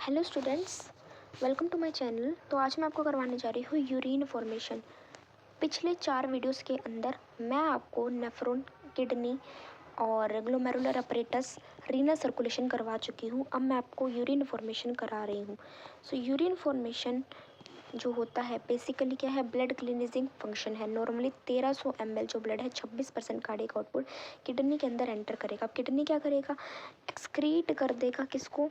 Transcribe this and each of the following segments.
Hello students, welcome to my channel. तो आज मैं आपको करवाने जा रही हूँ यूरिन फॉर्मेशन। पिछले 4 वीडियोस के अंदर मैं आपको नेफ्रॉन, किडनी और ग्लोमेरुलर अपरेटस, रीनल सर्कुलेशन करवा चुकी हूँ। अब मैं आपको यूरिन फॉर्मेशन करा रही हूँ। सो यूरिन फॉर्मेशन जो होता है बेसिकली क्या है, ब्लड क्लीनिजिंग फंक्शन है। नॉर्मली 1300 ml जो ब्लड है 26% कार्डियक आउटपुट किडनी के अंदर एंटर करेगा। अब किडनी क्या करेगा, एक्सक्रीट कर देगा किसको,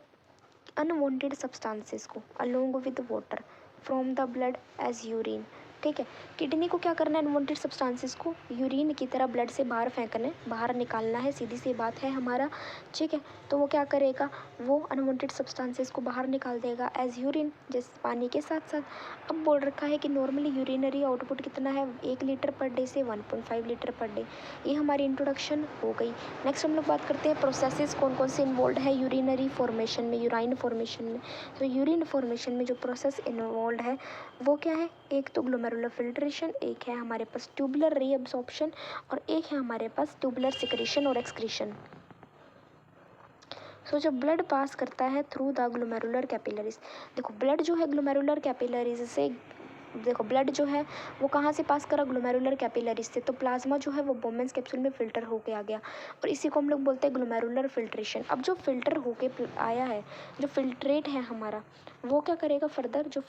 अनवांटेड सब्सटेंसेस को along with water from the blood as urine. ठीक है, किडनी को क्या करना है, अनवांटेड सब्सटेंसेस को यूरिन की तरह ब्लड से बाहर फेंकना है, बाहर निकालना है, सीधी सी बात है हमारा। ठीक है, तो वो क्या करेगा, वो अनवांटेड सब्सटेंसेस को बाहर निकाल देगा एज यूरिन, जैसे पानी के साथ साथ। अब बोल रखा है कि नॉर्मली यूरिनरी आउटपुट कितना है, 1 लीटर पर डे से 1.5 लीटर पर डे। ये हमारी इंट्रोडक्शन हो गई। नेक्स्ट हम लोग बात करते हैं प्रोसेसेस कौन कौन से इन्वॉल्व है यूरिनरी फॉर्मेशन में, यूराइन फॉर्मेशन में। तो यूरिन फॉर्मेशन में जो प्रोसेस इन्वॉल्व है वो क्या है, एक तो ग्लोमेरुलर फिल्ट्रेशन, एक है हमारे पास ट्यूबुलर रीअब्सॉर्प्शन और एक है हमारे पास ट्यूबुलर सिक्रीशन और एक्सक्रीशन। सो जब ब्लड पास करता है थ्रू द ग्लोमेरुलर कैपिलरीज, देखो ब्लड जो है ग्लोमेरुलर कैपिलरीज से, देखो ब्लड जो है वो कहाँ से पास करा, ग्लोमेरुलर कैपिलरीज से। तो प्लाज्मा जो है वो बोमेंस कैप्सूल में फिल्टर होके आ गया और इसी को हम लोग बोलते हैं ग्लोमेरुलर फिल्ट्रेशन। अब जो फिल्टर होके आया है, जो फिल्ट्रेट है हमारा, वो क्या करेगा फर्दर, जो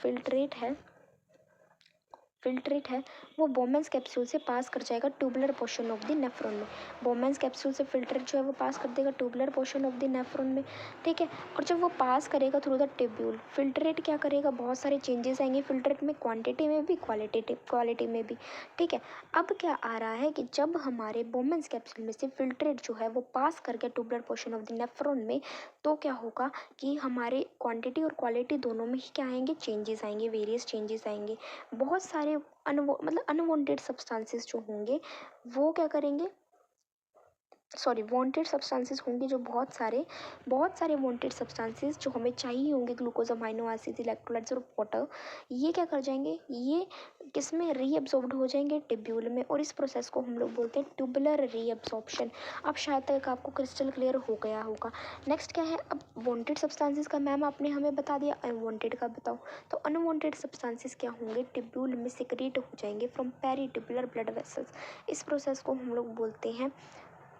फिल्ट्रेट है वो बोमेंस कैप्सूल से पास कर जाएगा tubular portion of the nephron में। बोमेंस कैप्सूल से फिल्ट्रेट जो है वो पास कर देगा tubular portion of the nephron में। ठीक है, और जब वो पास करेगा थ्रू द ट्यूब्यूल, फिल्ट्रेट क्या करेगा, बहुत सारे चेंजेस आएंगे फिल्ट्रेट में, क्वांटिटी में भी, क्वालिटी में भी। ठीक है, अब क्या आ रहा है कि जब हमारे बोमेंस कैप्सूल में से फिल्ट्रेट जो है वो पास कर गया tubular portion of the nephron में, तो क्या होगा कि हमारे क्वांटिटी और क्वालिटी दोनों में ही क्या आएंगे, चेंजेस आएंगे, वेरियस चेंजेस आएंगे। बहुत सारे अनवांटेड सब्सटेंसेस जो होंगे वो क्या करेंगे, सॉरी वांटेड सब्सटेंसेस होंगे जो बहुत सारे वांटेड सब्सटेंसेस जो हमें चाहिए होंगे, ग्लूकोज, अमाइनो एसिड, इलेक्ट्रोलाइट्स और वाटर, ये क्या कर जाएंगे, ये किसमें रीअब्सॉर्ब्ड हो जाएंगे, टिब्यूल में। और इस प्रोसेस को हम लोग बोलते हैं ट्यूबुलर रीअब्सॉर्प्शन। अब शायद तक आपको क्रिस्टल क्लियर हो गया होगा। नेक्स्ट क्या है, अब वांटेड सब्सटेंसेस का मैम आपने हमें बता दिया, अनवांटेड का बताओ। तो अनवांटेड सब्सटेंसेस क्या होंगे, टिब्यूल में सिक्रीट हो जाएंगे फ्रॉम पेरीट्यूबुलर ब्लड वेसल्स। इस प्रोसेस को हम लोग बोलते हैं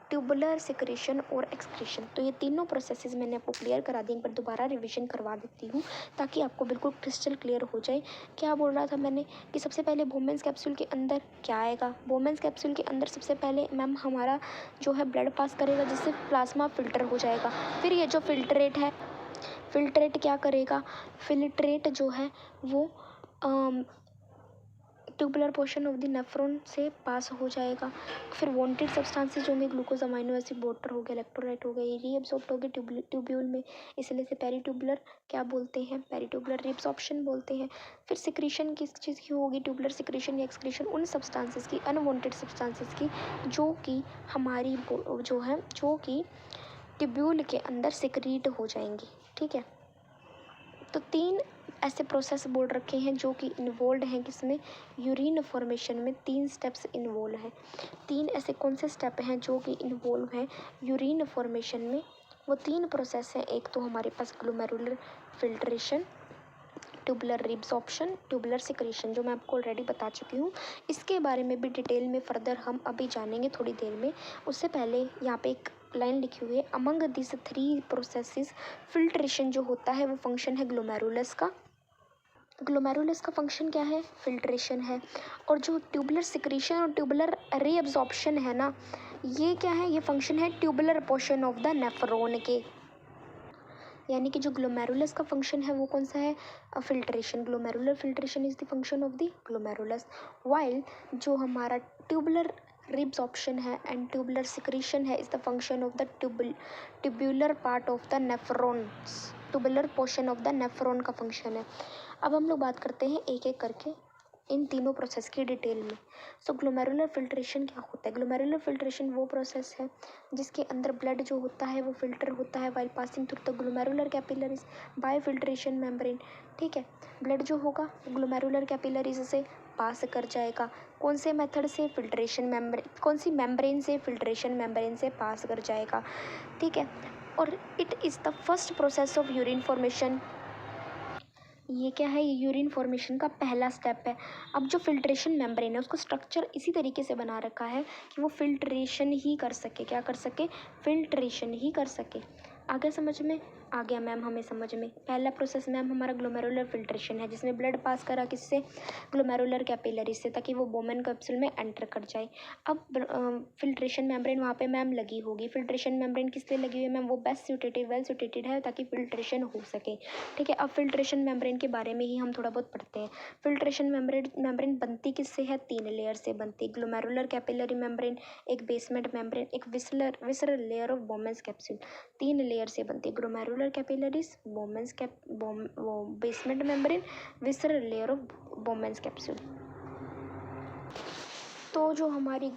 ट्यूबुलर सिक्रीशन और एक्सक्रीशन। तो ये तीनों प्रोसेसेस मैंने आपको क्लियर करा दी, एक बार दोबारा रिवीजन करवा देती हूँ ताकि आपको बिल्कुल क्रिस्टल क्लियर हो जाए। क्या बोल रहा था मैंने कि सबसे पहले बोमेंस कैप्सूल के अंदर क्या आएगा, बोमेंस कैप्सूल के अंदर सबसे पहले मैम हमारा जो है ब्लड पास करेगा जिससे प्लाज्मा फिल्टर हो जाएगा। फिर ये जो फिल्ट्रेट है, फिल्ट्रेट क्या करेगा, फिल्ट्रेट जो है वो tubular portion of the nephron से पास हो जाएगा। फिर वांटेड सब्सटेंसेस होंगे, ग्लूकोज, अमाइनो एसिड, वाटर हो गया, इलेक्ट्रोलाइट हो गया, ये रीअब्सॉर्ब्ड हो गए ट्यूब्यूल में, इसलिए से पेरीट्यूबुलर क्या बोलते हैं, पेरीट्यूबुलर रीअब्सॉर्प्शन बोलते हैं। फिर सिक्रीशन किस चीज़ की होगी, ट्यूबुलर सिक्रीशन या एक्सक्रीशन उन सब्सटेंसेस की, अनवांटेड सब्सटेंसेस की जो कि हमारी जो कि ट्यूब्यूल के अंदर सिक्रीट हो जाएंगी। ठीक है, तो 3 ऐसे प्रोसेस बोल रखे हैं जो कि इन्वॉल्व हैं किसमें, यूरिन फॉर्मेशन में 3 स्टेप्स इन्वॉल्व हैं। 3 ऐसे कौन से स्टेप हैं जो कि इन्वॉल्व हैं यूरिन फॉर्मेशन में, वो 3 प्रोसेस हैं। एक तो हमारे पास glomerular filtration, tubular reabsorption, tubular secretion, जो मैं आपको ऑलरेडी बता चुकी हूँ। इसके बारे में भी डिटेल में फर्दर हम अभी जानेंगे थोड़ी देर में। उससे पहले यहाँ पे एक लाइन लिखी हुई है, अमंग दिस 3 प्रोसेसेस फिल्ट्रेशन जो होता है वो फंक्शन है ग्लोमेरुलस का। ग्लोमेरुलस का फंक्शन क्या है, फिल्ट्रेशन है। और जो ट्यूबुलर सिक्रीशन और ट्यूबुलर रीअब्सॉर्प्शन है ना, ये क्या है, ये फंक्शन है tubular portion of the nephron के। यानी कि जो ग्लोमेरुलस का फंक्शन है वो कौन सा है, filtration. Glomerular filtration is the function of the glomerulus, while जो हमारा ट्यूबुलर रीअब्सॉर्प्शन है एंड ट्यूबुलर सिक्रीशन है is the function of the tubular part of the nephrons, tubular portion of the nephron का फंक्शन है। अब हम लोग बात करते हैं एक एक करके इन तीनों प्रोसेस की डिटेल में। सो ग्लोमेरुलर फिल्ट्रेशन क्या होता है, ग्लोमेरुलर फिल्ट्रेशन वो प्रोसेस है जिसके अंदर ब्लड जो होता है वो फिल्टर होता है while passing through the glomerular capillaries bye filtration membrane. ठीक है, ब्लड जो होगा ग्लोमेरुलर कैपिलरीज से पास कर जाएगा, कौन से मेथड से, फिल्ट्रेशन मेम्ब्रेन, कौन सी मेम्ब्रेन से, फिल्ट्रेशन मेम्ब्रेन से पास कर जाएगा। ठीक है, और it is the first process of urine formation ये क्या है, ये यूरिन फॉर्मेशन का पहला स्टेप है। अब जो फिल्ट्रेशन मेम्ब्रेन है उसको स्ट्रक्चर इसी तरीके से बना रखा है कि वो फिल्ट्रेशन ही कर सके, क्या कर सके, फिल्ट्रेशन ही कर सके। आ गया समझ में, आ गया मैम हमें समझ में। पहला प्रोसेस मैम हमारा ग्लोमेरुलर फिल्ट्रेशन है, जिसमें ब्लड पास करा किससे, ग्लोमेरुलर कैपिलरी से, ताकि वो बोमेन कैप्सूल में एंटर कर जाए। अब फिल्ट्रेशन मेम्ब्रेन वहाँ पे मैम लगी होगी। फिल्ट्रेशन मेम्ब्रेन किस लिए लगी हुई है मैम, वो बेस्ट सूटेटेड, वेल सूटेटेड है ताकि फिल्ट्रेशन हो सके। ठीक है, अब फिल्ट्रेशन मेम्ब्रेन के बारे में ही हम थोड़ा बहुत पढ़ते हैं। फिल्ट्रेशन मेम्ब्रेन बनती किससे है, 3 लेयर से बनती है। ग्लोमेरुलर कैपिलरी मेम्ब्रेन, एक बेसमेंट मेम्ब्रेन, एक visceral layer of Bowman's capsule. 3 layer से बनती है, ग्लोमेरुलर कैपिलरीज, बोमेन्स वो basement membrane, visceral layer of Bowman's capsule. तो जो हमारी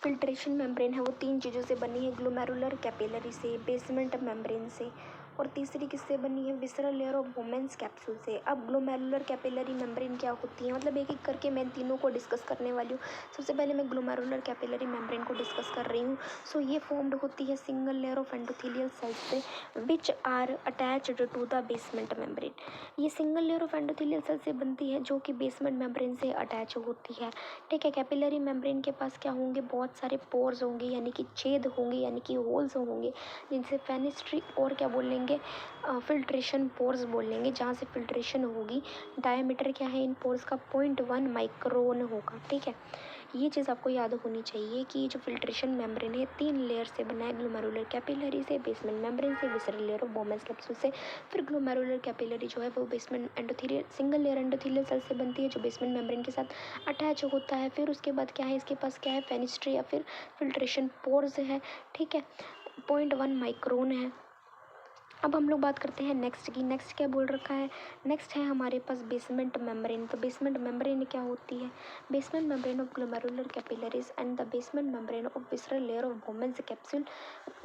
फिल्ट्रेशन मेम्ब्रेन है वो 3 चीज़ों से बनी है, ग्लोमेरुलर कैपिलरी से, बेसमेंट मेम्ब्रेन से, और तीसरी किससे बनी है, visceral layer of Bowman's capsule से। अब ग्लोमेरुलर कैपिलरी मेम्ब्रेन क्या होती है, मतलब एक एक करके मैं तीनों को डिस्कस करने वाली हूँ। सबसे पहले मैं ग्लोमेरुलर कैपिलरी मेम्ब्रेन को डिस्कस कर रही हूँ। सो ये फॉर्म्ड होती है single layer of endothelial cells से which are attached to the basement membrane. ये single layer of endothelial cell से बनती है जो कि बेसमेंट मेम्ब्रेन से अटैच होती है। ठीक है, कैपिलरी मेम्ब्रेन के पास क्या होंगे, बहुत सारे पोर्स होंगे, यानी कि छेद होंगे, यानी कि होल्स होंगे, जिनसे फेनिस्ट्री और क्या बोलेंगे, फिल्ट्रेशन पोर्स बोलेंगे, जहाँ से फिल्ट्रेशन होगी। डायमीटर क्या है इन पोर्स का, 0.1 माइक्रोन होगा। ठीक है, ये चीज़ आपको याद होनी चाहिए कि जो फिल्ट्रेशन मेम्ब्रेन है 3 लेयर से बना है, ग्लोमेरुलर कैपिलरी से, बेसमेंट मेम्ब्रेन से, visceral layer of Bowman's capsule से। फिर ग्लोमेरुलर कैपिलरी जो है वो basement endothelial single layer endothelial cell से बनती है, जो बेसमेंट मेम्ब्रेन के साथ अटैच होता है। फिर उसके बाद क्या है, इसके पास क्या है, फेनिस्ट्री या फिर फिल्ट्रेशन पोर्स है। ठीक है, 0.1 माइक्रोन है। अब हम लोग बात करते हैं नेक्स्ट की। नेक्स्ट क्या बोल रखा है, नेक्स्ट है हमारे पास बेसमेंट मेम्ब्रेन। तो बेसमेंट मेम्ब्रेन क्या होती है, basement membrane of glomerular capillaries and the basement membrane of visceral layer of Bowman's capsule.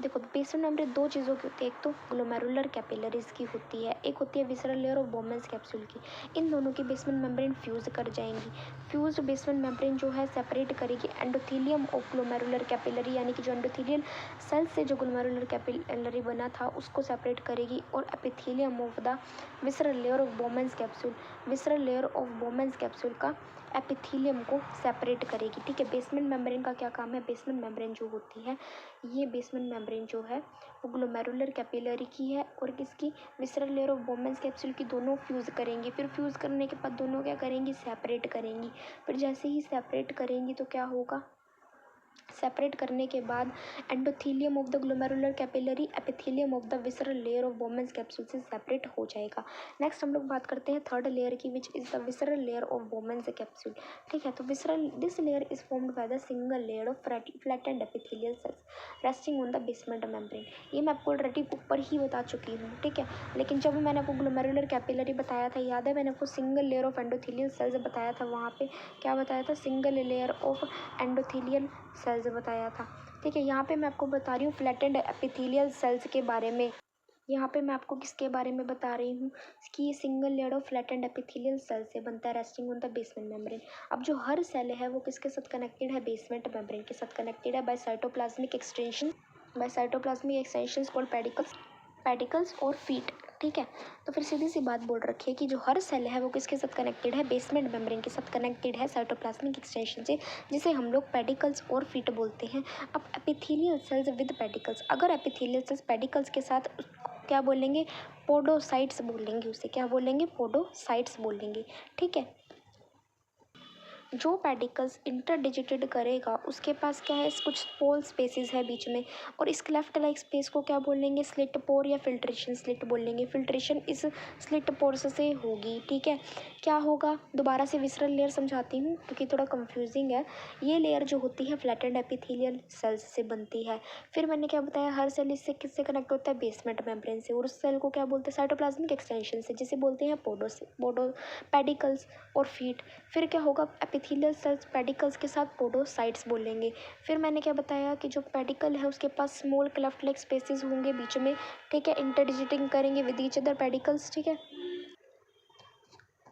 देखो बेसमेंट मेम्ब्रेन 2 चीज़ों की होती है, एक तो ग्लोमेरुलर कैपिलरीज की होती है, एक होती है visceral layer of Bowman's capsule की। इन दोनों की बेसमेंट मेम्ब्रेन फ्यूज कर जाएंगी। फ्यूज बेसमेंट मेम्ब्रेन जो है सेपरेट करेगी एंडोथेलियम ऑफ ग्लोमेरुलर कैपिलरी, यानी कि जो एंडोथेलियल सेल से जो ग्लोमेरुलर कैपिलरी बना था उसको सेपरेट करेगी, और epithelium of the visceral layer of Bowman's capsule, visceral layer of Bowman's capsule का एपिथेलियम को सेपरेट करेगी। ठीक है, बेसमेंट मेम्ब्रेन का क्या काम है, बेसमेंट मेम्ब्रेन जो होती है, ये बेसमेंट मेम्ब्रेन जो है वो ग्लोमेरुलर कैपिलरी की है और किसकी, visceral layer of Bowman's capsule की। दोनों फ्यूज़ करेंगी, फिर फ्यूज़ करने के बाद दोनों क्या करेंगी, सेपरेट करेंगी। फिर जैसे ही सेपरेट करेंगी तो क्या होगा, सेपरेट करने के बाद endothelium of the glomerular capillary epithelium of the visceral layer of Bowman's capsule से सेपरेट हो जाएगा। नेक्स्ट हम लोग बात करते हैं थर्ड लेयर की, which is the visceral layer of Bowman's capsule. ठीक है, तो visceral this layer is formed by the single layer of flattened epithelial cells resting on the basement membrane. ये मैं आपको ऑलरेडी ऊपर ही बता चुकी हूँ। ठीक है, लेकिन जब मैंने आपको ग्लोमेरुलर कैपिलरी बताया था, याद है मैंने आपको single layer of endothelial sales बताया था, वहाँ पे क्या बताया था, single layer of endothelial sales बताया था। ठीक है, यहाँ पे मैं आपको बता रही हूँ फ्लैटेंड एपिथेलियल सेल्स के बारे में। यहाँ पे मैं आपको किसके बारे में बता रही हूँ कि ये single layer of flattened epithelial cell से बनता है, resting on the basement membrane. अब जो हर सेल है वो किसके साथ कनेक्टेड है, बेसमेंट मेम्ब्रेन के साथ कनेक्टेड है by cytoplasmic extension, by cytoplasmic extensions called pedicels और फीट। ठीक है, तो फिर सीधी सी बात बोल रखी है कि जो हर सेल है वो किसके साथ कनेक्टेड है, बेसमेंट मेम्ब्रेन के साथ कनेक्टेड है साइटोप्लाज्मिक एक्सटेंशन से, जिसे हम लोग पेडिकल्स और फीट बोलते हैं। अब एपिथेलियल सेल्स विद पेडिकल्स, अगर एपिथेलियल सेल्स पेडिकल्स के साथ क्या बोलेंगे, पोडोसाइट्स बोलेंगे, उसे क्या बोलेंगे, पोडोसाइट्स बोलेंगे। ठीक है, जो पेडिकल्स इंटरडिजिटेड करेगा उसके पास क्या है, कुछ स्मॉल स्पेसेस है बीच में, और इस क्लेफ्ट लाइक स्पेस को क्या बोलेंगे, स्लिट पोर या फिल्ट्रेशन स्लिट बोलेंगे। फिल्ट्रेशन इस स्लिट पोर्स से होगी। ठीक है, क्या होगा, दोबारा से विसरल लेयर समझाती हूँ क्योंकि थोड़ा कंफ्यूजिंग है। ये लेयर जो होती है फ्लैटेंड एपिथेलियल सेल्स से बनती है। फिर मैंने क्या बताया, हर सेल इससे किससे कनेक्ट होता है, बेसमेंट मेम्ब्रेन से, और उस सेल को क्या बोलते हैं, साइटोप्लाज्मिक एक्सटेंशन से, जिसे बोलते हैं पोडो पेडिकल्स और फीट। फिर क्या होगा, एपिथेलियल सेल्स पेडिकल्स के साथ पोडोसाइट्स बोलेंगे। फिर मैंने क्या बताया कि जो पेडिकल है उसके पास स्मॉल क्लेफ्ट लाइक स्पेसेस होंगे बीच में। ठीक है, इंटरडिजिटिंग करेंगे विद ईच अदर पेडिकल्स। ठीक है,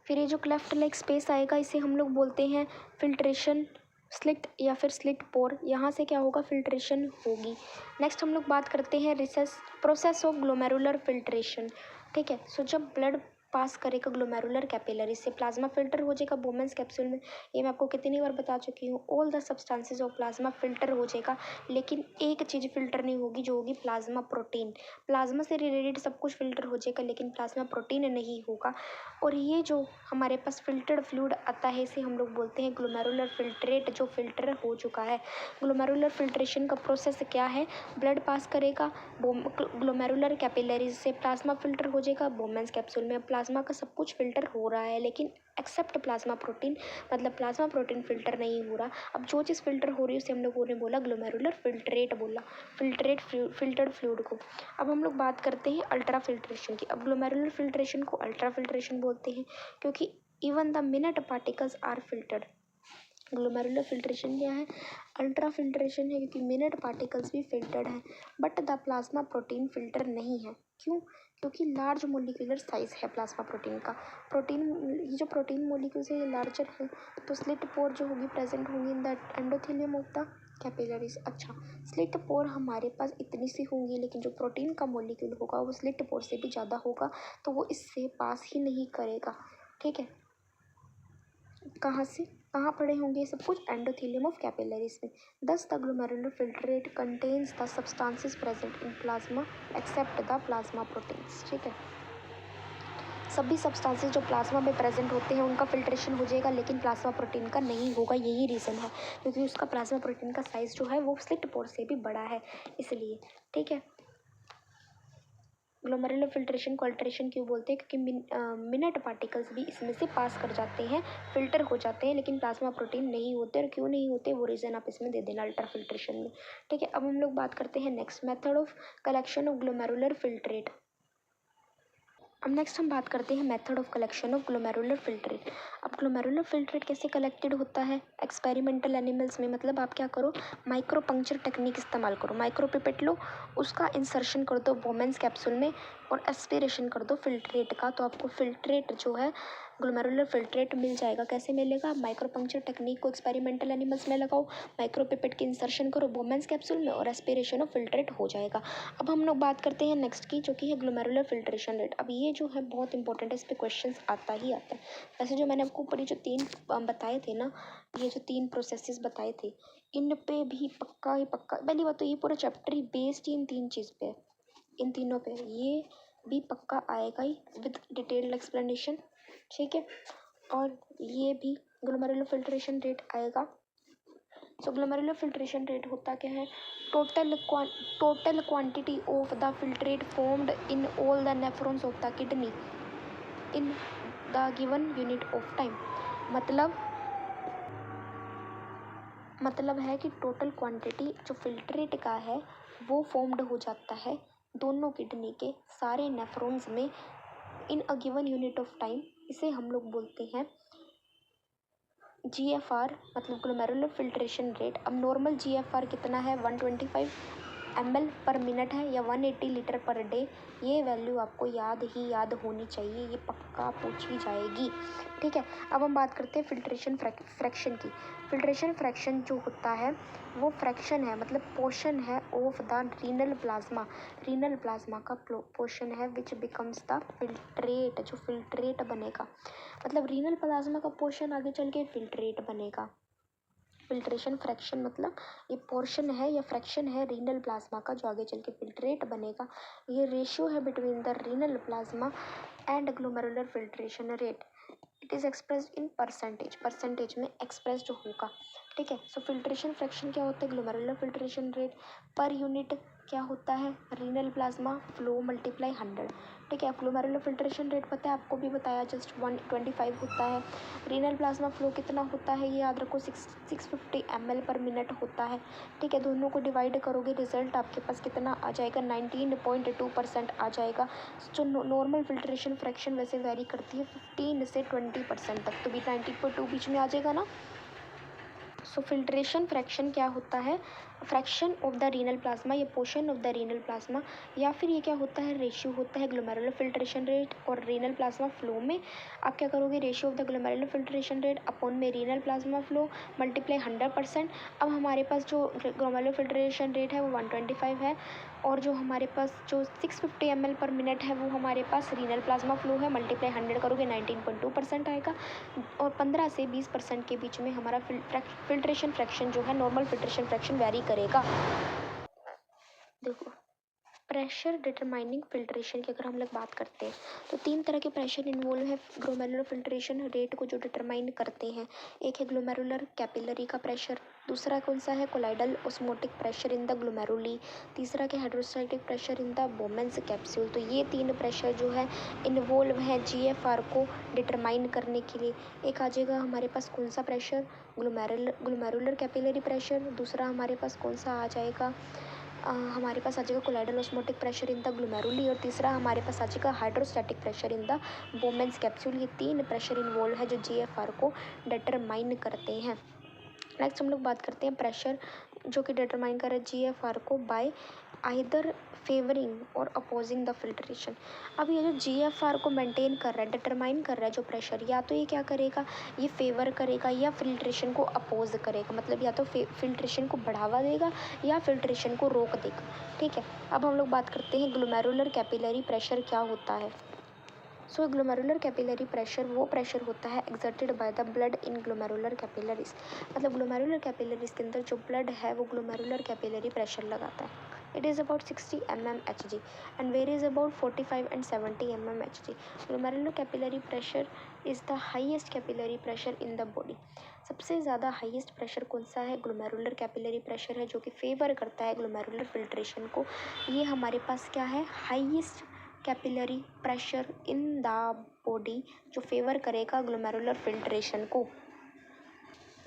फिर ये जो क्लेफ्ट लाइक स्पेस आएगा इसे हम लोग बोलते हैं फिल्ट्रेशन स्लिट या फिर स्लिट पोर। यहाँ से क्या होगा, फिल्ट्रेशन होगी। नेक्स्ट हम लोग बात करते हैं प्रोसेस ऑफ ग्लोमेरुलर फिल्ट्रेशन। ठीक है, सो जब ब्लड पास करेगा ग्लोमेरुलर कैपिलरी से, प्लाज्मा फिल्टर हो जाएगा बोमेंस कैप्सूल में। ये मैं आपको कितनी बार बता चुकी हूँ, all the substances of plasma filter हो जाएगा, लेकिन एक चीज़ फिल्टर नहीं होगी जो होगी प्लाज्मा प्रोटीन। प्लाज्मा से रिलेटेड सब कुछ फिल्टर हो जाएगा लेकिन प्लाज्मा प्रोटीन नहीं होगा। और ये जो हमारे पास फिल्टर्ड फ्लूइड आता है इसे हम लोग बोलते हैं ग्लोमेरुलर फिल्ट्रेट, जो फिल्टर हो चुका है। ग्लोमेरुलर फिल्ट्रेशन का प्रोसेस क्या है, ब्लड पास करेगा ग्लोमेरुलर कैपिलरीज से, प्लाज्मा फिल्टर हो जाएगा बोमेंस कैप्सूल में। प्लाज्मा का सब कुछ फिल्टर हो रहा है लेकिन एक्सेप्ट प्लाज्मा प्रोटीन, मतलब प्लाज्मा प्रोटीन फिल्टर नहीं हो रहा। अब जो चीज़ फिल्टर हो रही है उसे हम लोगों ने बोला ग्लोमेरुलर फिल्ट्रेट, बोला फिल्ट्रेट फिल्टर्ड फ्लूइड को। अब हम लोग बात करते हैं अल्ट्रा फिल्ट्रेशन की। अब ग्लोमेरुलर फिल्ट्रेशन को अल्ट्रा फिल्ट्रेशन बोलते हैं क्योंकि even the minute particles are filtered. Glomerular filtration क्या है, अल्ट्रा फिल्ट्रेशन है क्योंकि मिनट पार्टिकल्स भी फिल्टर्ड हैं but the plasma protein filter नहीं है। क्यों, क्योंकि लार्ज मोलिकुलर साइज है प्लाज्मा प्रोटीन का। प्रोटीन, ये जो प्रोटीन मोलिक्यूल्स है ये लार्जर है, तो स्लिट पोर जो होगी प्रेजेंट होंगी in the endothelium of the capillaries. अच्छा, स्लिट पोर हमारे पास इतनी सी होंगी लेकिन जो प्रोटीन का मोलिक्यूल होगा वो स्लिट पोर से भी ज़्यादा होगा, तो वो इससे पास ही नहीं करेगा। ठीक है, कहाँ से कहाँ पड़े होंगे सब कुछ, एंडोथेलियम ऑफ कैपिलरीज में। Thus the glomerular filtrate contains the substances present in plasma except the plasma proteins. ठीक है, सभी सब्सटेंसेस जो प्लाज्मा में प्रेजेंट होते हैं उनका फिल्ट्रेशन हो जाएगा लेकिन प्लाज्मा प्रोटीन का नहीं होगा। यही रीज़न है क्योंकि उसका प्लाज्मा प्रोटीन का साइज़ जो है वो स्लिट पोर से भी बड़ा है, इसलिए। ठीक है, ग्लोमेरुलर फिल्ट्रेशन को अल्ट्रेशन क्यों बोलते हैं, क्योंकि मिनट पार्टिकल्स भी इसमें से पास कर जाते हैं, फिल्टर हो जाते हैं लेकिन प्लाज्मा प्रोटीन नहीं होते। और क्यों नहीं होते वो रीज़न आप इसमें दे देना अल्ट्रा फिल्ट्रेशन में। ठीक है, अब हम लोग बात करते हैं next method of collection of glomerular filtrate. अब नेक्स्ट हम बात करते हैं method of collection of glomerular filtrate. अब ग्लोमेरुलर फिल्ट्रेट कैसे कलेक्टेड होता है एक्सपेरिमेंटल एनिमल्स में, मतलब आप क्या करो, माइक्रो पंक्चर टेक्निक इस्तेमाल करो, माइक्रो पिपेट लो, उसका इंसर्शन कर दो बोमेंस कैप्सूल में और एस्पिरेशन कर दो फिल्ट्रेट का, तो आपको फिल्ट्रेट जो है ग्लोमेरुलर फिल्ट्रेट मिल जाएगा। कैसे मिलेगा, माइक्रो पंक्चर टेक्निक को एक्सपेरिमेंटल एनिमल्स में लगाओ, माइक्रो पिपेट की इंसर्शन करो बोमेंस कैप्सूल में और एस्पिरेशन ऑफ फिल्ट्रेट हो जाएगा। अब हम लोग बात करते हैं नेक्स्ट की, जो कि है ग्लोमेरुलर फिल्ट्रेशन रेट। अब ये जो है बहुत इंपॉर्टेंट है, इस पर क्वेश्चन आता ही आता है। वैसे जो मैंने आपको ऊपर जो तीन बताए थे ना, ये जो तीन प्रोसेसेस बताए थे इन पे भी पक्का ही पक्का, पहली बात तो ये पूरा चैप्टर ही बेस्ड ही इन तीन चीज़ पे है, इन तीनों पे, ये भी पक्का आएगा ही विद डिटेल्ड एक्सप्लेनेशन। ठीक है, और ये भी ग्लोमेरुलर फिल्ट्रेशन रेट आएगा। सो ग्लोमेरुलर फिल्ट्रेशन रेट होता क्या है, total quantity of the filtrate formed in all the nephrons of the kidney in the given unit of time. मतलब है कि टोटल क्वांटिटी जो फिल्ट्रेट का है वो फॉर्म्ड हो जाता है दोनों किडनी के सारे नेफ्रॉन्स में in a given unit of time. इसे हम लोग बोलते हैं GFR, मतलब ग्लोमेरुलर फिल्ट्रेशन रेट। अब नॉर्मल GFR कितना है, 125 ml पर मिनट है या 180 लीटर पर डे। ये वैल्यू आपको याद होनी चाहिए, ये पक्का पूछी जाएगी। ठीक है, अब हम बात करते हैं फिल्ट्रेशन फ्रैक्शन की। फिल्ट्रेशन फ्रैक्शन जो होता है वो फ्रैक्शन है, मतलब पोर्शन है ऑफ द रीनल प्लाज्मा का पोर्शन है विच बिकम्स द फिल्ट्रेट, जो फिल्ट्रेट बनेगा। मतलब रीनल प्लाज्मा का पोर्शन आगे चल के फिल्ट्रेट बनेगा। फिल्ट्रेशन फ्रैक्शन मतलब ये पोर्शन है या फ्रैक्शन है रीनल प्लाज्मा का जो आगे चल के फिल्ट्रेट बनेगा। ये रेशियो है between the renal plasma and glomerular filtration rate. It is expressed in percentage में एक्सप्रेस जो होगा। ठीक है, सो फिल्ट्रेशन फ्रैक्शन क्या होता है, glomerular filtration rate per unit क्या होता है, रीनल प्लाज्मा फ्लो मल्टीप्लाई 100। ठीक है, ग्लोमेरुलर फिल्ट्रेशन रेट पता है, आपको भी बताया, जस्ट 125 होता है। रीनल प्लाज्मा फ्लो कितना होता है ये याद रखो, 650 ml पर मिनट होता है। ठीक है, दोनों को डिवाइड करोगे रिजल्ट आपके पास कितना आ जाएगा, 19.2% आ जाएगा। जो नॉर्मल फिल्ट्रेशन फ्रैक्शन वैसे वेरी करती है 15 से 20% तक, तो भी 19.2 बीच में आ जाएगा ना। सो फिल्ट्रेशन फ्रैक्शन क्या होता है, fraction of the renal plasma या portion of the renal plasma, या फिर ये क्या होता है, रेशियो होता है ग्लोमेरुलर फिल्ट्रेशन रेट और रीनल प्लाज्मा फ्लो में। आप क्या करोगे, ratio of the glomerular filtration rate upon में रीनल प्लाज्मा फ्लो मल्टीप्लाई 100%। अब हमारे पास जो ग्लोमेरुलर फिल्ट्रेशन रेट है वो 125 है, और जो हमारे पास जो 650 ml पर मिनट है वो हमारे पास रीनल प्लाज्मा फ्लो है, मल्टीप्लाई 100 करोगे 19.2% आएगा, और 15 से 20% के बीच में हमारा फिल्ट्रेशन फ्रैक्शन जो है, नॉर्मल फिल्ट्रेशन फ्रैक्शन वेरी करेगा। देखो, प्रेशर डिटरमाइनिंग फिल्ट्रेशन की अगर हम लोग बात करते हैं तो 3 तरह के प्रेशर इन्वॉल्व है ग्लोमेरुलर फिल्ट्रेशन रेट को जो डिटरमाइन करते हैं। एक है ग्लोमेरुलर कैपिलरी का प्रेशर, दूसरा कौन सा है, colloidal osmotic pressure in the glomeruli, तीसरा के hydrostatic pressure in the बोमेंस capsule. तो ये 3 प्रेशर जो है इन्वॉल्व है GFR को डिटरमाइन करने के लिए। एक आ जाएगा हमारे पास कौन सा प्रेशर, ग्लोमेरुलर कैपिलरी प्रेशर, दूसरा हमारे पास कौन सा आ जाएगा, हमारे पास आ जाएगा colloidal osmotic pressure in the glomeruli, और तीसरा हमारे पास आ जाएगा hydrostatic pressure in the बोमेंस capsule. ये 3 प्रेशर इन्वॉल्व है जो GFR को डिटरमाइन करते हैं। नेक्स्ट हम लोग बात करते हैं प्रेशर जो कि डिटरमाइन कर रहा है GFR को बाय आइदर फेवरिंग और अपोजिंग द फिल्ट्रेशन। अब ये जो GFR को मेंटेन कर रहा है, डिटरमाइन कर रहा है जो प्रेशर, या तो ये क्या करेगा, ये फेवर करेगा या फिल्ट्रेशन को अपोज करेगा, मतलब या तो फिल्ट्रेशन को बढ़ावा देगा या फिल्ट्रेशन को रोक देगा। ठीक है, अब हम लोग बात करते हैं ग्लोमेरुलर कैपिलरी प्रेशर क्या होता है। सो ग्लोमेरुलर कैपिलरी प्रेशर वो प्रेशर होता है exerted by the blood in glomerular capillaries, मतलब ग्लोमेरुलर कैपिलरीज के अंदर जो ब्लड है वो ग्लोमेरुलर कैपिलरी प्रेशर लगाता है। It is about 60 mmHg and varies about 45 and 70 mmHg। Glomerular capillary pressure is the highest capillary pressure in the body. सबसे ज़्यादा हाईएस्ट प्रेशर कौन सा है, ग्लोमेरुलर कैपिलरी प्रेशर है, जो कि फेवर करता है ग्लोमेरुलर फिल्ट्रेशन को। ये हमारे पास क्या है, highest capillary pressure in the body जो फेवर करेगा ग्लोमेरुलर फिल्ट्रेशन को।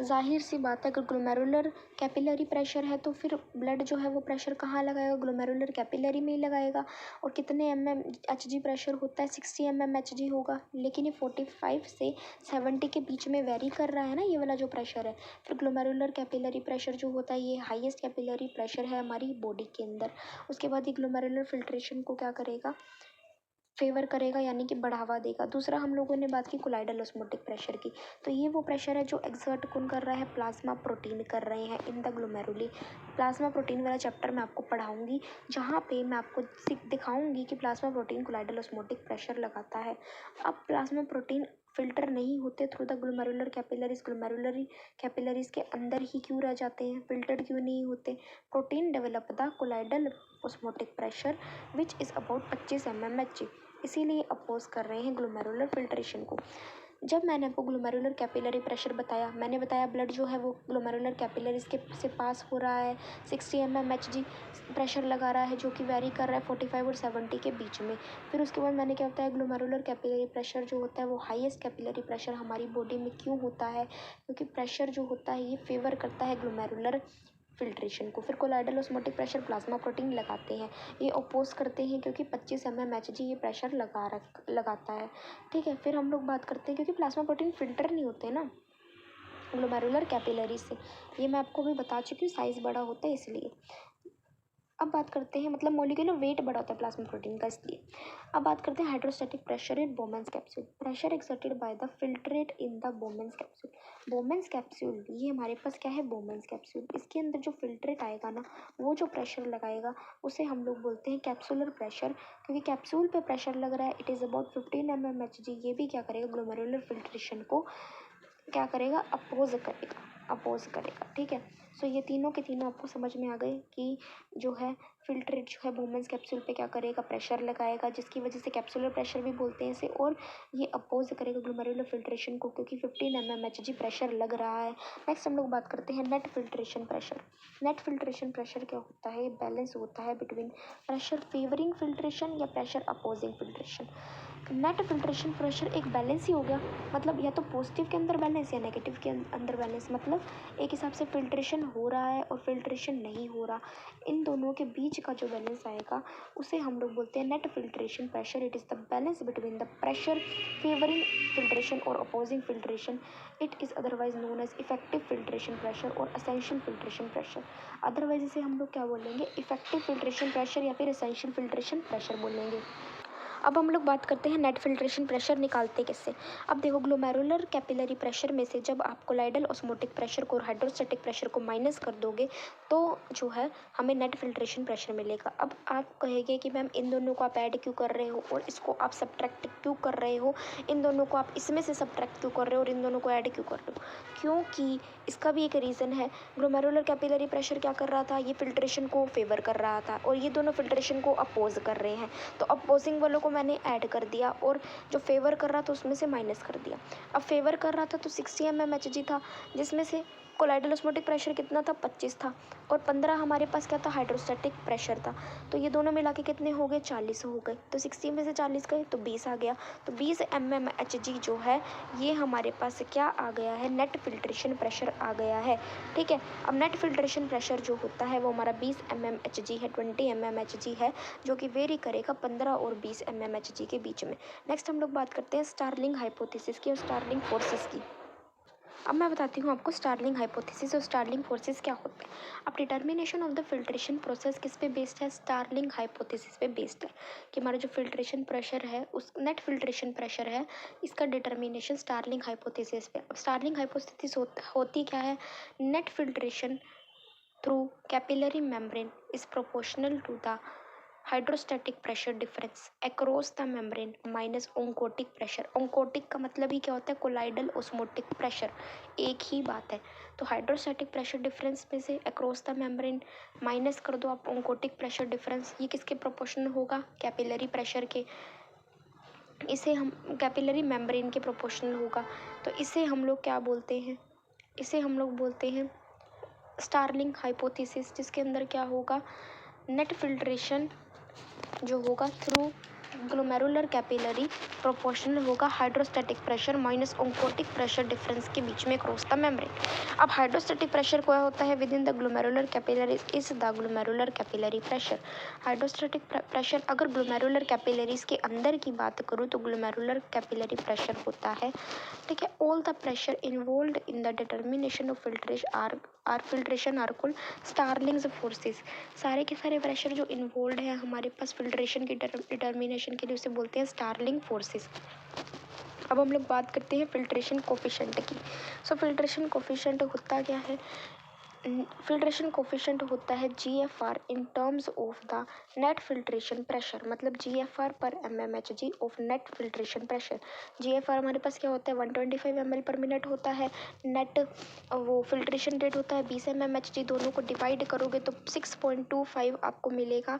जाहिर सी बात है, अगर ग्लोमेरुलर कैपिलरी प्रेशर है तो फिर ब्लड जो है वो प्रेशर कहाँ लगाएगा, ग्लोमेरुलर कैपिलरी में ही लगाएगा। और कितने mmHg प्रेशर होता है, 60 mmHg होगा, लेकिन ये 45 से 70 के बीच में वेरी कर रहा है ना ये वाला जो प्रेशर है। फिर ग्लोमेरुलर कैपिलरी प्रेशर जो होता है ये हाईएस्ट कैपिलरी प्रेशर है हमारी बॉडी के अंदर। उसके बाद ये ग्लोमेरुलर फिल्ट्रेशन को क्या करेगा, फेवर करेगा, यानी कि बढ़ावा देगा। दूसरा हम लोगों ने बात की कोलाइडल ऑस्मोटिक प्रेशर की, तो ये वो प्रेशर है जो एक्सर्ट कौन कर रहा है, प्लाज्मा प्रोटीन कर रहे हैं in the glomeruli. Plasma protein वाला चैप्टर मैं आपको पढ़ाऊंगी, जहाँ पे मैं आपको दिखाऊंगी कि plasma protein colloidal osmotic pressure लगाता है। अब प्लाज्मा प्रोटीन फिल्टर नहीं होते through the glomerular capillaries, glomerular capillaries के अंदर ही क्यों रह जाते हैं, फिल्टर्ड क्यों नहीं होते। Protein develop the colloidal osmotic pressure which is about 25 mmHg, इसीलिए अपोज कर रहे हैं ग्लोमेरुलर फिल्ट्रेशन को। जब मैंने आपको ग्लोमेरुलर कैपिलरी प्रेशर बताया, मैंने बताया ब्लड जो है वो ग्लोमेरुलर कैपिलरीज के से पास हो रहा है, 60 mmHg प्रेशर लगा रहा है, जो कि वेरी कर रहा है 45 और 70 के बीच में। फिर उसके बाद मैंने क्या बताया, ग्लोमेरुलर कैपिलरी प्रेशर जो होता है वो हाईएस्ट कैपिलरी प्रेशर हमारी बॉडी में क्यों होता है, क्योंकि प्रेशर जो होता है ये फेवर करता है ग्लोमेरुलर फिल्ट्रेशन को। फिर colloidal osmotic pressure plasma protein लगाते हैं, ये अपोज करते हैं क्योंकि 25 mmHg ये प्रेशर लगाता है। ठीक है, फिर हम लोग बात करते हैं क्योंकि प्लाज्मा प्रोटीन फिल्टर नहीं होते ना ग्लोमेरुलर कैपिलरी से, ये मैं आपको भी बता चुकी हूँ, साइज़ बड़ा होता है इसलिए। अब बात करते हैं, मतलब मॉलिक्यूलर वेट बड़ा होता है प्लाज्मा प्रोटीन का, इसलिए। अब बात करते हैं hydrostatic pressure in बोमेंस capsule. Pressure exerted by the filtrate in the बोमेंस capsule. बोमेंस capsule ये हमारे पास क्या है, बोमेंस कैप्सूल, इसके अंदर जो फिल्ट्रेट आएगा ना वो जो प्रेशर लगाएगा उसे हम लोग बोलते हैं कैप्सुलर प्रेशर, क्योंकि कैप्सूल पे प्रेशर लग रहा है। It is about 15 mmHg। ये भी क्या करेगा, ग्लोमेरुलर फिल्ट्रेशन को क्या करेगा, अपोज करेगा। ठीक है, सो ये तीनों के तीनों आपको समझ में आ गए कि जो है फिल्ट्रेट जो है बोमेंस कैप्सूल पे क्या करेगा, प्रेशर लगाएगा, जिसकी वजह से कैप्सुलर प्रेशर भी बोलते हैं इसे, और ये अपोज करेगा ग्लोमेरुलर फिल्ट्रेशन को क्योंकि 15 mmHg प्रेशर लग रहा है। नेक्स्ट हम लोग बात करते हैं net filtration pressure. Net filtration pressure क्या होता है, बैलेंस होता है बिटवीन प्रेशर फेवरिंग फिल्ट्रेशन या pressure opposing filtration. Net filtration pressure एक बैलेंस ही हो गया, मतलब या तो पॉजिटिव के अंदर बैलेंस या नेगेटिव के अंदर बैलेंस, मतलब एक हिसाब से फिल्ट्रेशन हो रहा है और फिल्ट्रेशन नहीं हो रहा, इन दोनों के बीच का जो बैलेंस आएगा उसे हम लोग बोलते हैं net filtration pressure. It is the balance between the pressure favouring filtration और opposing filtration. It is otherwise known as effective filtration pressure और असेंशियल फिल्ट्रेशन प्रेशर। अदरवाइज इसे हम लोग क्या बोलेंगे, इफेक्टिव फिल्ट्रेशन प्रेशर या फिर असेंशियल फिल्ट्रेशन प्रेशर बोलेंगे। अब हम लोग बात करते हैं नेट फिल्ट्रेशन प्रेशर निकालते कैसे। अब देखो, ग्लोमेरुलर कैपिलरी प्रेशर में से जब आप कोलाइडल ऑस्मोटिक प्रेशर को और हाइड्रोस्टैटिक प्रेशर को माइनस कर दोगे तो जो है हमें नेट फिल्ट्रेशन प्रेशर मिलेगा। अब आप कहेंगे कि मैम इन दोनों को आप ऐड क्यों कर रहे हो और इसको आप सब्ट्रैक्ट क्यों कर रहे हो, इन दोनों को आप इसमें से सब्ट्रैक्ट क्यों कर रहे हो और इन दोनों को ऐड क्यों कर रहे हो, क्योंकि इसका भी एक रीज़न है। ग्लोमेरुलर कैपिलरी प्रेशर क्या कर रहा था, ये फिल्ट्रेशन को फेवर कर रहा था और ये दोनों फिल्ट्रेशन को अपोज कर रहे हैं, तो अपोजिंग वालों को मैंने ऐड कर दिया और जो फेवर कर रहा था उसमें से माइनस कर दिया। अब फेवर कर रहा था तो 60 mmHg था, जिसमें से कोलाइडल ऑस्मोटिक प्रेशर कितना था, 25 था, और 15 हमारे पास क्या था, हाइड्रोस्टैटिक प्रेशर था। तो ये दोनों मिला के कितने हो गए, 40 हो गए। तो 60 में से 40 गए तो 20 आ गया। तो 20 mmHg जो है ये हमारे पास क्या आ गया है, नेट फिल्ट्रेशन प्रेशर आ गया है। ठीक है, अब नेट फिल्ट्रेशन प्रेशर जो होता है वो हमारा 20 mmHg है, 20 mmHg है, जो कि वेरी करेगा 15 और 20 mmHg के बीच में। नेक्स्ट हम लोग बात करते हैं स्टार्लिंग हाइपोथेसिस की और स्टार्लिंग फोर्सेस की। अब मैं बताती हूँ आपको स्टार्लिंग हाइपोथेसिस और स्टार्लिंग फोर्सेस क्या होते हैं। अब determination of the filtration process किस पे बेस्ड है, स्टार्लिंग हाइपोथेसिस पे बेस्ड है कि हमारा जो फिल्ट्रेशन प्रेशर है, उस नेट फिल्ट्रेशन प्रेशर है, इसका डिटर्मिनेशन स्टार्लिंग हाइपोथेसिस पे। अब स्टार्लिंग हाइपोथेसिस होती क्या है, net filtration through capillary membrane is proportional to the hydrostatic pressure difference across the membrane minus oncotic pressure. Oncotic का मतलब ही क्या होता है, कोलाइडल ऑस्मोटिक प्रेशर, एक ही बात है। तो हाइड्रोस्टैटिक प्रेशर डिफरेंस में से अक्रॉस द मेम्ब्रेन माइनस कर दो आप ओंकोटिक प्रेशर डिफरेंस, ये किसके प्रोपोर्शनल होगा, कैपिलरी प्रेशर के। इसे हम कैपिलरी मेम्ब्रेन के प्रोपोर्शनल होगा, तो इसे हम लोग क्या बोलते हैं, इसे हम लोग बोलते हैं स्टार्लिंग हाइपोथेसिस, जिसके अंदर क्या होगा, नेट फिल्ट्रेशन जो होगा थ्रू ग्लोमेरुलर कैपिलरी प्रोपोर्शनल होगा hydrostatic pressure minus oncotic pressure difference के बीच में क्रॉस द मेम्ब्रेन। अब हाइड्रोस्टैटिक प्रेशर क्या होता है, with in the glomerular capillary is the glomerular capillary pressure. Hydrostatic pressure अगर ग्लोमेरुलर कैपिलरीज के अंदर की बात करूँ तो ग्लोमेरुलर कैपिलरी प्रेशर होता है। ठीक है, all the pressure involve in the determination of filtration are called Starling's forces. सारे के सारे प्रेशर जो इन्वॉल्व है हमारे पास फिल्ट्रेशन की डिटर्मिनेशन के लिए उसे बोलते हैं स्टार्लिंग फोर्सेस। अब हम लोग बात करते हैं फिल्ट्रेशन कोफिशिएंट की। सो फिल्ट्रेशन कोफिशिएंट होता क्या है, फिल्ट्रेशन कोफिशिएंट होता है GFR in terms of the net filtration pressure, मतलब GFR पर mmHg of net filtration pressure. GFR हमारे पास क्या होता है, 125 ml पर मिनट होता है। नेट वो फिल्ट्रेशन रेट होता है 20 mmHg, दोनों को डिवाइड करोगे तो 6.25 आपको मिलेगा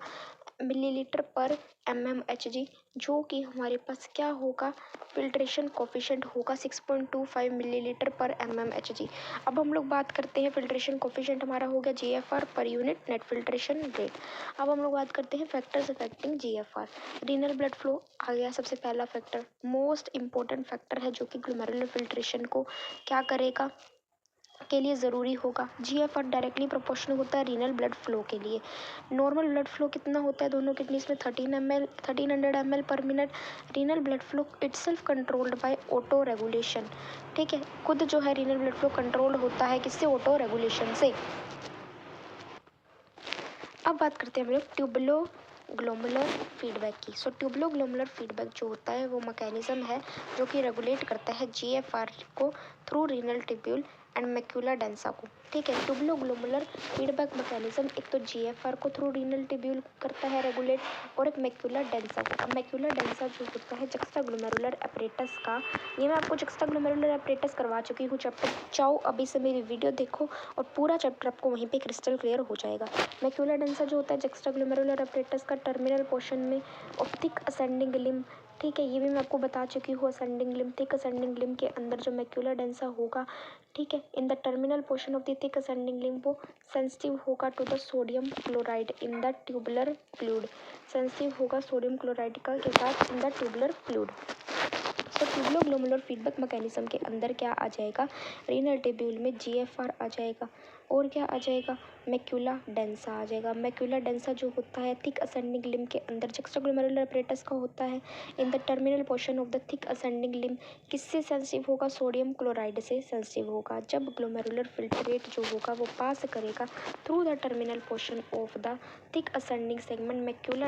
मिलीलीटर पर mmHg, जो कि हमारे पास क्या होगा, फिल्ट्रेशन कोफिशिएंट होगा 6.25 मिलीलीटर पर mmHg। अब हम लोग बात करते हैं फिल्ट्रेशन कोफिशिएंट हमारा हो गया GFR per unit net filtration rate. अब हम लोग बात करते हैं factors affecting GFR। Renal blood flow आ गया सबसे पहला फैक्टर, मोस्ट इंपॉर्टेंट फैक्टर है जो कि ग्लोमेरुलर फिल्ट्रेशन को क्या करेगा के लिए ज़रूरी होगा। GFR डायरेक्टली प्रोपोर्शनल होता है रीनल ब्लड फ्लो के लिए। नॉर्मल ब्लड फ्लो कितना होता है दोनों किडनीज में, 1300 ml पर minute. Renal blood flow itself controlled by auto regulation. ठीक है, खुद जो है रीनल ब्लड फ्लो कंट्रोल होता है किससे, ऑटो रेगुलेशन से। अब बात करते हैं हम लोग ट्यूबुलो ग्लोमुलर फीडबैक की। सो ट्यूबुलो ग्लोमुलर फीडबैक जो होता है वो मैकेनिज्म है जो कि रेगुलेट करता है GFR को through renal tubule and macula densa को। ठीक है, ट्यूबुलो ग्लोमुलर फीडबैक मैकेनिज्म एक तो GFR को थ्रू रीनल ट्यूब्यूल करता है रेगुलेट, और एक मैक्यूला डेंसा को। अब मैक्यूला डेंसा जो होता है जक्स्टा ग्लोमेरुलर एपरेटस का, ये मैं आपको जक्स्टा ग्लोमेरुलर एपरेटस करवा चुकी हूँ चैप्टर, चाहो अभी से मेरी वीडियो देखो और पूरा चैप्टर आपको वहीं पे क्रिस्टल क्लियर हो जाएगा। मैक्यूला डेंसा जो होता है जक्स्टा ग्लोमेरुलर एपरेटस का टर्मिनल पोर्शन में ऑप्टिक असेंडिंग लिम्ब, ठीक है, ये भी मैं आपको बता चुकी हूँ। Ascending limb, thick ascending limb के अंदर जो मैक्यूला डेंसा होगा, ठीक है, in the terminal portion of the thick ascending limb वो सेंसिटिव होगा to the sodium chloride in the tubular fluid, sensitive होगा सोडियम क्लोराइड का के साथ इन द ट्यूबुलर फ्लूइड। तो ट्यूबुलोग्लोमुलर फीडबैक मैकेनिज्म के अंदर क्या आ जाएगा, रीनल ट्यूब्यूल में GFR आ जाएगा, और क्या आ जाएगा, मैक्यूला डेंसा आ जाएगा। मैक्यूला डेंसा जो होता है थिक असेंडिंग लिम्ब के अंदर जुक्स्टाग्लोमेरुलर अपैरेटस का होता है, in the terminal portion of the thick ascending limb किससे सेंसिटिव होगा, सोडियम क्लोराइड से सेंसिटिव होगा। जब ग्लोमेरुलर फिल्ट्रेट जो होगा वो पास करेगा through the terminal portion of the thick ascending segment macula